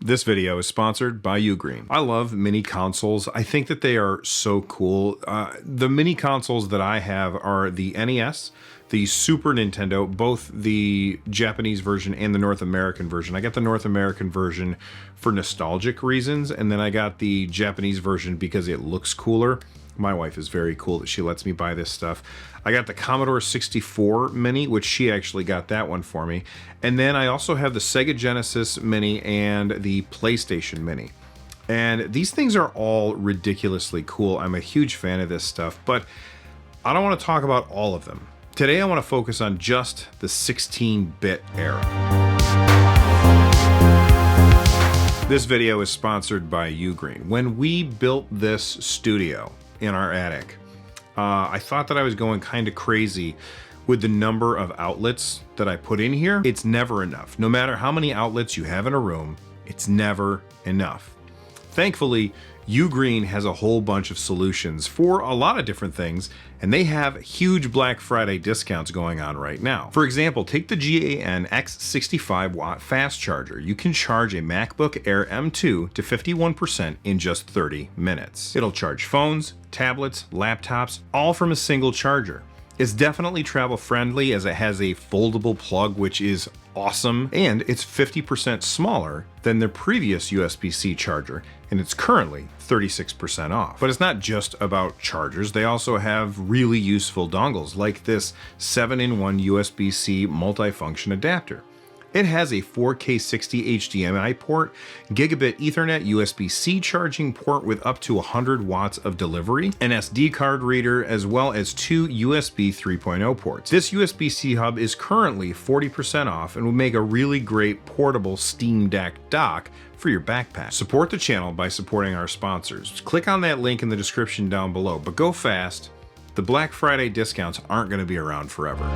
This video is sponsored by Ugreen. I love mini consoles. I think that they are so cool. The mini consoles that I have are the NES, the Super Nintendo, both the Japanese version and the North American version. I got the North American version for nostalgic reasons, and then I got the Japanese version because it looks cooler. My wife is very cool that she lets me buy this stuff. I got the Commodore 64 Mini, which she actually got that one for me. And then I also have the Sega Genesis Mini and the PlayStation Mini. And these things are all ridiculously cool. I'm a huge fan of this stuff, but I don't want to talk about all of them. Today I want to focus on just the 16-bit era. This video is sponsored by Ugreen. When we built this studio in our attic, I thought that I was going kind of crazy with the number of outlets that I put in here. It's never enough. No matter how many outlets you have in a room, it's never enough. Thankfully, Ugreen has a whole bunch of solutions for a lot of different things, and they have huge Black Friday discounts going on right now. For example, take the GAN X65 watt fast charger. You can charge a MacBook Air M2 to 51% in just 30 minutes. It'll charge phones, tablets, laptops, all from a single charger. It's definitely travel friendly as it has a foldable plug, which is awesome, and it's 50% smaller than their previous USB-C charger, and it's currently 36% off. But it's not just about chargers. They also have really useful dongles like this 7-in-1 USB-C multifunction adapter. It has a 4K 60 HDMI port, gigabit Ethernet USB-C charging port with up to 100 watts of delivery, an SD card reader, as well as two USB 3.0 ports. This USB-C hub is currently 40% off and will make a really great portable Steam Deck dock for your backpack. Support the channel by supporting our sponsors. Click on that link in the description down below, but go fast. The Black Friday discounts aren't going to be around forever.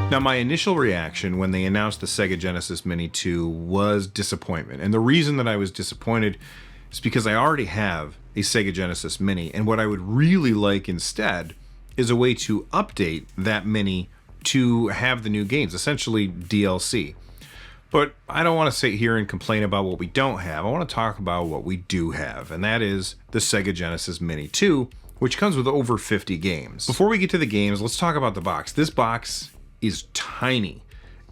Now, my initial reaction when they announced the Sega Genesis Mini 2 was disappointment. And the reason that I was disappointed is because I already have a Sega Genesis Mini, and what I would really like instead is a way to update that Mini to have the new games, essentially DLC. But I don't want to sit here and complain about what we don't have. I want to talk about what we do have, and that is the Sega Genesis Mini 2, which comes with over 50 games. Before we get to the games, let's talk about the box. This box is tiny.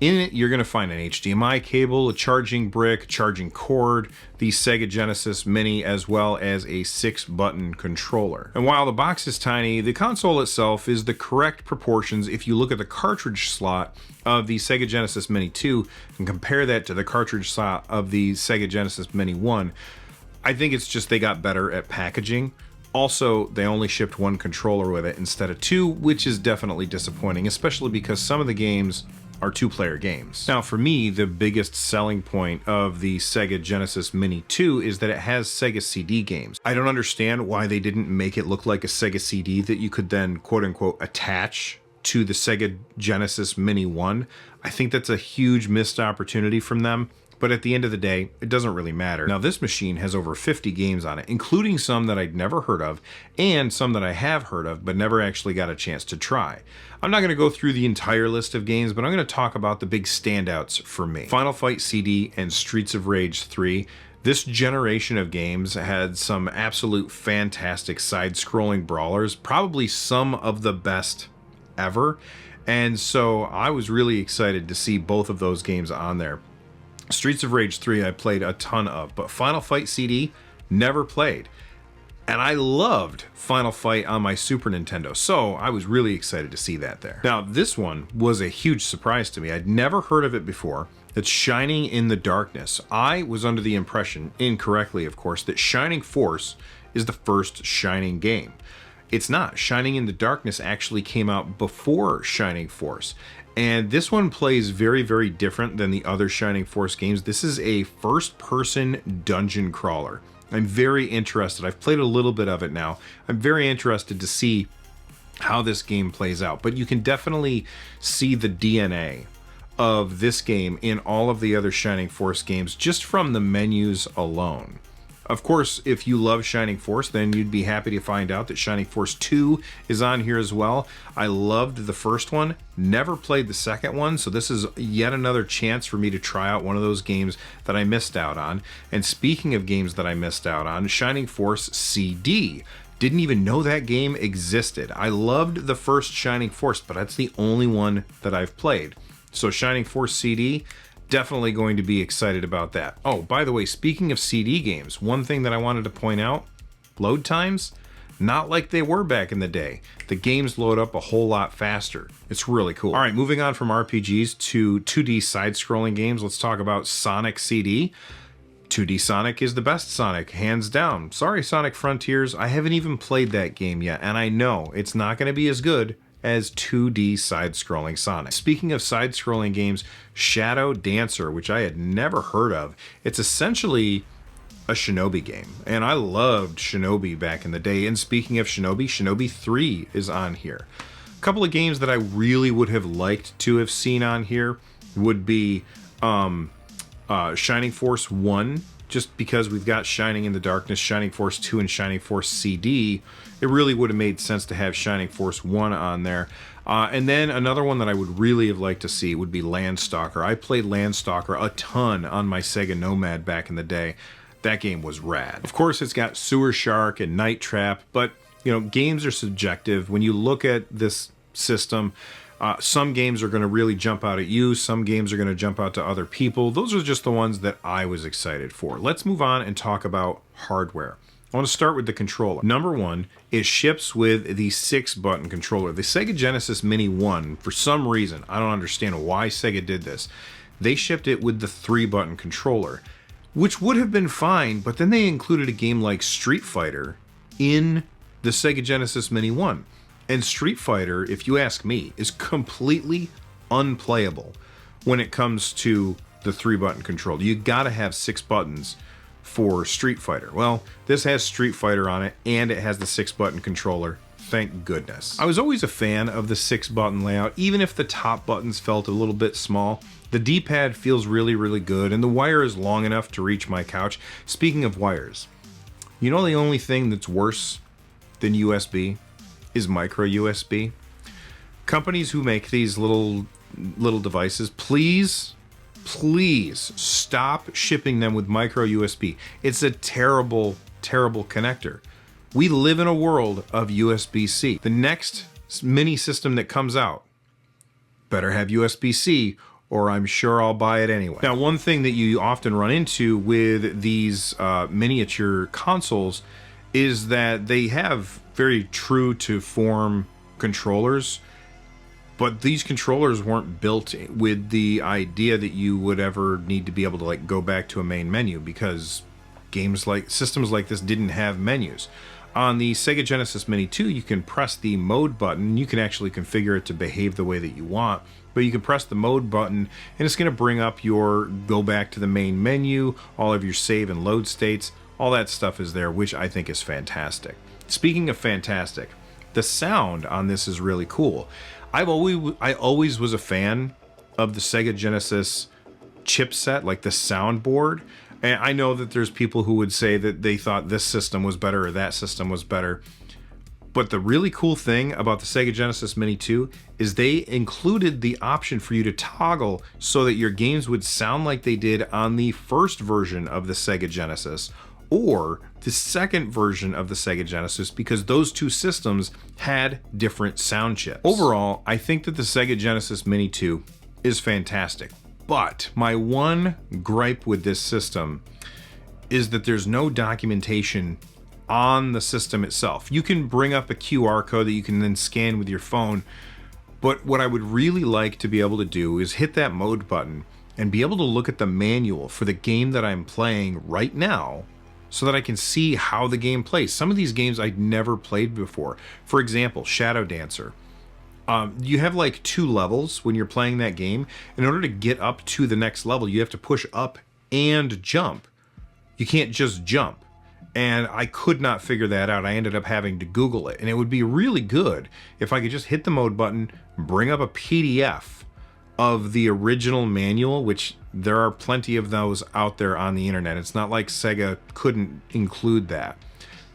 In it, you're going to find an HDMI cable, a charging brick, charging cord, the Sega Genesis Mini, as well as a 6-button controller. And while the box is tiny, the console itself is the correct proportions if you look at the cartridge slot of the Sega Genesis Mini 2 and compare that to the cartridge slot of the Sega Genesis Mini 1. I think it's just they got better at packaging. Also, they only shipped one controller with it instead of two, which is definitely disappointing, especially because some of the games are two-player games. Now, for me, the biggest selling point of the Sega Genesis Mini 2 is that it has Sega CD games. I don't understand why they didn't make it look like a Sega CD that you could then, quote-unquote, attach to the Sega Genesis Mini 1. I think that's a huge missed opportunity from them. But at the end of the day, it doesn't really matter. Now, this machine has over 50 games on it, including some that I'd never heard of and some that I have heard of but never actually got a chance to try. I'm not going to go through the entire list of games, but I'm going to talk about the big standouts for me. Final Fight CD and Streets of Rage 3. This generation of games had some absolute fantastic side-scrolling brawlers, probably some of the best ever. And so I was really excited to see both of those games on there. Streets of Rage 3 I played a ton of, but Final Fight CD, never played. And I loved Final Fight on my Super Nintendo, so I was really excited to see that there. Now, this one was a huge surprise to me. I'd never heard of it before. It's Shining in the Darkness. I was under the impression, incorrectly of course, that Shining Force is the first Shining game. It's not. Shining in the Darkness actually came out before Shining Force. And this one plays very, very different than the other Shining Force games. This is a first-person dungeon crawler. I'm very interested. I've played a little bit of it now. I'm very interested to see how this game plays out. But you can definitely see the DNA of this game in all of the other Shining Force games just from the menus alone. Of course, if you love Shining Force, then you'd be happy to find out that Shining Force 2 is on here as well. I loved the first one, never played the second one, so this is yet another chance for me to try out one of those games that I missed out on. And speaking of games that I missed out on, Shining Force CD. Didn't even know that game existed. I loved the first Shining Force, but that's the only one that I've played. So Shining Force CD, definitely going to be excited about that. Oh, by the way, speaking of CD games, one thing that I wanted to point out, load times, not like they were back in the day. The games load up a whole lot faster. It's really cool. All right, moving on from RPGs to 2D side-scrolling games, let's talk about Sonic CD. 2D Sonic is the best Sonic, hands down. Sorry, Sonic Frontiers, I haven't even played that game yet, and I know it's not going to be as good as 2D side-scrolling Sonic. Speaking of side-scrolling games, Shadow Dancer, which I had never heard of, it's essentially a Shinobi game, and I loved Shinobi back in the day. And speaking of Shinobi, Shinobi 3 is on here. A couple of games that I really would have liked to have seen on here would be Shining Force 1, just because we've got Shining in the Darkness, Shining Force 2, and Shining Force CD. It really would have made sense to have Shining Force 1 on there. And then another one that I would really have liked to see would be Landstalker. I played Landstalker a ton on my Sega Nomad back in the day. That game was rad. Of course, it's got Sewer Shark and Night Trap, but you know, games are subjective. When you look at this system, some games are going to really jump out at you. Some games are going to jump out to other people. Those are just the ones that I was excited for. Let's move on and talk about hardware. I want to start with the controller. Number one, it ships with the 6-button controller. The Sega Genesis Mini 1, for some reason, I don't understand why Sega did this, they shipped it with the 3-button controller, which would have been fine, but then they included a game like Street Fighter in the Sega Genesis Mini 1. And Street Fighter, if you ask me, is completely unplayable when it comes to the 3-button controller. You gotta have 6 buttons for Street Fighter. Well, this has Street Fighter on it, and it has the 6-button controller. Thank goodness. I was always a fan of the 6-button layout, even if the top buttons felt a little bit small. The D-pad feels really, really good, and the wire is long enough to reach my couch. Speaking of wires, you know the only thing that's worse than USB is micro USB. Companies who make these little devices, please stop shipping them with micro USB. It's a terrible, terrible connector. We live in a world of USB-C. The next mini system that comes out better have USB-C, or I'm sure I'll buy it anyway. Now, one thing that you often run into with these miniature consoles is that they have very true to form controllers, but these controllers weren't built with the idea that you would ever need to be able to like go back to a main menu, because systems like this didn't have menus. On the Sega Genesis Mini 2, you can press the mode button. You can actually configure it to behave the way that you want, but you can press the mode button and it's going to bring up your go back to the main menu, all of your save and load states, all that stuff is there, which I think is fantastic. Speaking of fantastic, the sound on this is really cool. I always was a fan of the Sega Genesis chipset, like the soundboard. And I know that there's people who would say that they thought this system was better or that system was better. But the really cool thing about the Sega Genesis Mini 2 is they included the option for you to toggle so that your games would sound like they did on the first version of the Sega Genesis or the second version of the Sega Genesis, because those two systems had different sound chips. Overall, I think that the Sega Genesis Mini 2 is fantastic. But my one gripe with this system is that there's no documentation on the system itself. You can bring up a QR code that you can then scan with your phone, but what I would really like to be able to do is hit that mode button and be able to look at the manual for the game that I'm playing right now so that I can see how the game plays. Some of these games I'd never played before. For example, Shadow Dancer. You have like 2 levels when you're playing that game. In order to get up to the next level, you have to push up and jump. You can't just jump. And I could not figure that out. I ended up having to Google it. And it would be really good if I could just hit the mode button, bring up a PDF of the original manual, which there are plenty of those out there on the internet. It's not like Sega couldn't include that.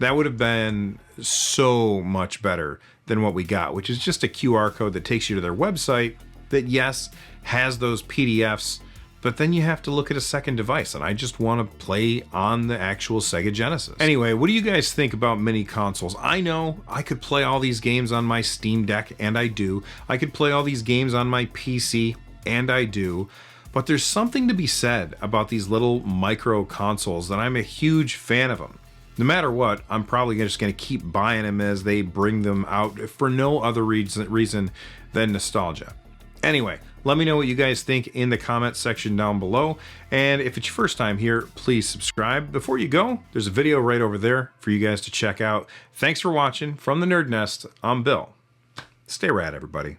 That would have been so much better than what we got, which is just a QR code that takes you to their website that, yes, has those PDFs, but then you have to look at a second device, and I just want to play on the actual Sega Genesis. Anyway, what do you guys think about mini consoles? I know I could play all these games on my Steam Deck, and I do. I could play all these games on my PC, and I do. But there's something to be said about these little micro consoles that I'm a huge fan of them. No matter what, I'm probably just going to keep buying them as they bring them out for no other reason than nostalgia. Anyway, let me know what you guys think in the comment section down below. And if it's your first time here, please subscribe. Before you go, there's a video right over there for you guys to check out. Thanks for watching. From the Nerd Nest, I'm Bill. Stay rad, everybody.